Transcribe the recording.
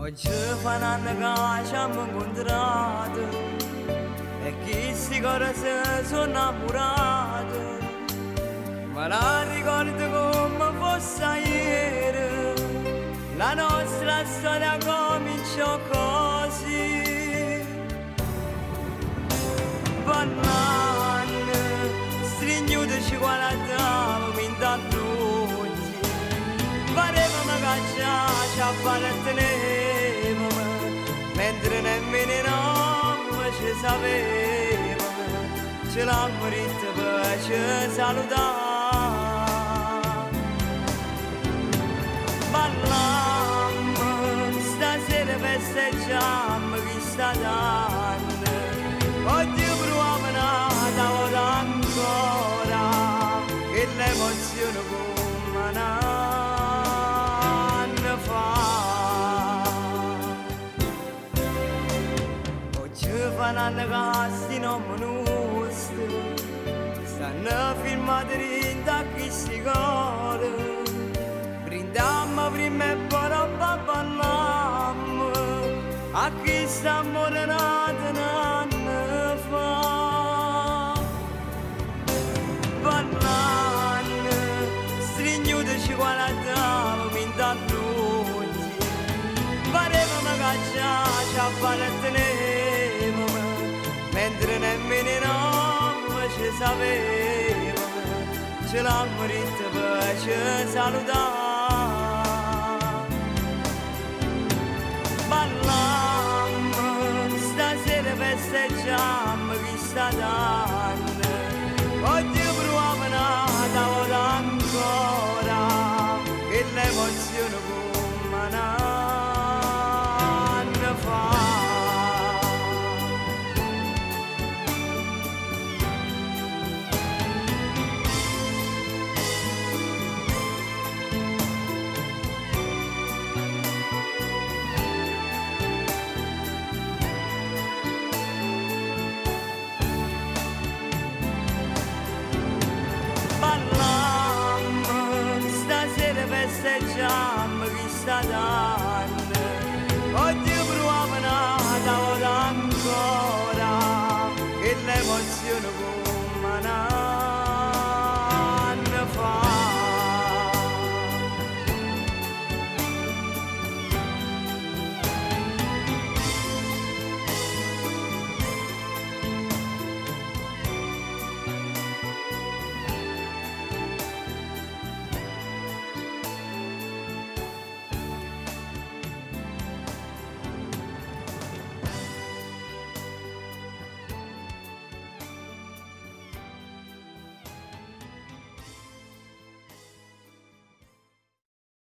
Oggi fa un anno che ci abbiamo incontrato e chi si corse sono innamorato, ma la ricordo come fosse ieri, la nostra storia cominciò così. Banane, stringute ci guardavamo intanto tutti, parevamo che ci appartenevamo, mentre nemmeno noi ci sapevamo, ce l'hanno detto per ci salutare. Ballammo, stasera festeggiamo questa danza, oggi proviamo una volta ancora, che l'emozione come un anno fa. Oggi fa un anno che sti nomi nostri stanno filmati da questi cori. Brindiamo prima e poi ballammo a chi sta morendo un anno fa. Banane, stringute ci guardavamo intanto tutti, parevamo che ci appartenevamo, mentre nemmeno noi ci sapevamo, ce l'hanno detto per ci salutare.